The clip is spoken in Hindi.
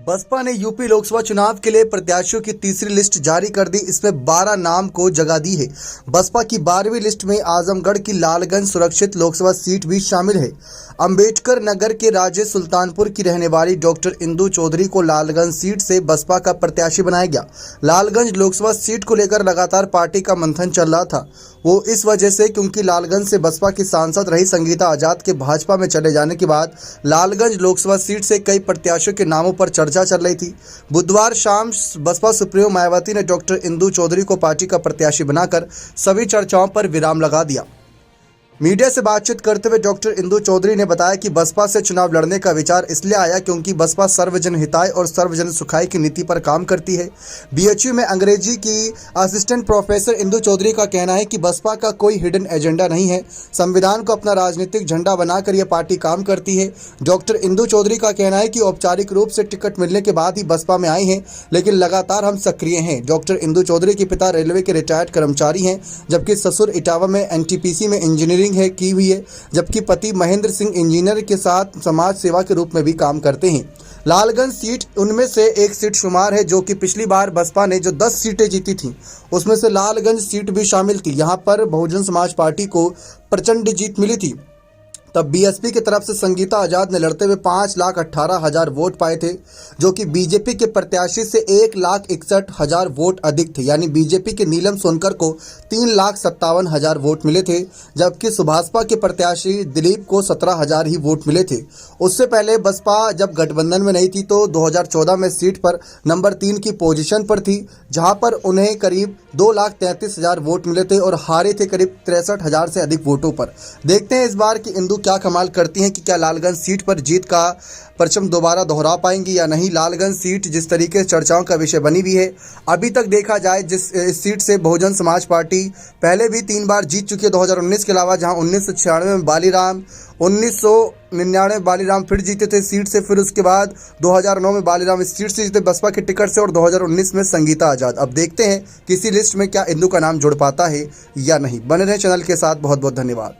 बसपा ने यूपी लोकसभा चुनाव के लिए प्रत्याशियों की तीसरी लिस्ट जारी कर दी। इसमें 12 नाम को जगह दी है। बसपा की 12वीं लिस्ट में आजमगढ़ की लालगंज सुरक्षित लोकसभा सीट भी शामिल है। अंबेडकर नगर के राजे सुल्तानपुर की रहने वाली डॉक्टर इंदु चौधरी को लालगंज सीट से बसपा का प्रत्याशी बनाया गया। लालगंज लोकसभा सीट को लेकर लगातार पार्टी का मंथन चल रहा था। वो इस वजह से क्योंकि लालगंज से बसपा की सांसद रही संगीता आजाद के भाजपा में चले जाने के बाद लालगंज लोकसभा सीट से कई प्रत्याशियों के नामों पर चर्चा चल रही थी। बुधवार शाम बसपा सुप्रीमो मायावती ने डॉक्टर इंदु चौधरी को पार्टी का प्रत्याशी बनाकर सभी चर्चाओं पर विराम लगा दिया। मीडिया से बातचीत करते हुए डॉक्टर इंदु चौधरी ने बताया कि बसपा से चुनाव लड़ने का विचार इसलिए आया क्योंकि बसपा सर्वजन हिताय और सर्वजन सुखाय की नीति पर काम करती है। बीएचयू में अंग्रेजी की असिस्टेंट प्रोफेसर इंदु चौधरी का कहना है कि बसपा का कोई हिडन एजेंडा नहीं है। संविधान को अपना राजनीतिक झंडा बनाकर यह पार्टी काम करती है। डॉक्टर इंदु चौधरी का कहना है कि औपचारिक रूप से टिकट मिलने के बाद ही बसपा में आई हैं, लेकिन लगातार हम सक्रिय हैं। डॉक्टर इंदु चौधरी के पिता रेलवे के रिटायर्ड कर्मचारी हैं, जबकि ससुर इटावा में एनटीपीसी में इंजीनियरिंग की हुई है, जबकि पति महेंद्र सिंह इंजीनियर के साथ समाज सेवा के रूप में भी काम करते हैं। लालगंज सीट उनमें से एक सीट शुमार है, जो कि पिछली बार बसपा ने जो 10 सीटें जीती थी उसमें से लालगंज सीट भी शामिल थी। यहां पर बहुजन समाज पार्टी को प्रचंड जीत मिली थी। तब बीएसपी की तरफ से संगीता आजाद ने लड़ते हुए 5,18,000 वोट पाए थे, जो कि बीजेपी के प्रत्याशी से 1,61,000 वोट अधिक थे। यानी बीजेपी के नीलम सोनकर को 3,57,000 वोट मिले थे, जबकि सुभाषपा के प्रत्याशी दिलीप को 17,000 ही वोट मिले थे। उससे पहले बसपा जब गठबंधन में नहीं थी तो 2014 में सीट पर नंबर 3 की पोजीशन पर थी, जहां पर उन्हें करीब 2,33,000 वोट मिले थे और हारे थे करीब 63,000 से अधिक वोटों पर। देखते हैं इस बार की इंदु क्या कमाल करती हैं कि क्या लालगंज सीट पर जीत का परचम दोबारा दोहरा पाएंगी या नहीं। लालगंज सीट जिस तरीके से चर्चाओं का विषय बनी हुई है, अभी तक देखा जाए इस सीट से बहुजन समाज पार्टी पहले भी 3 बार जीत चुकी है, 2019 के अलावा, जहां 1996 में बालीराम, 1999 में बालीराम फिर जीते थे सीट से, फिर उसके बाद 2009 में बालीराम इस सीट से जीते बसपा के टिकट से, और 2019 में संगीता आजाद। अब देखते हैं किसी लिस्ट में क्या इंदु का नाम जुड़ पाता है या नहीं। बने रहें चैनल के साथ। बहुत बहुत धन्यवाद।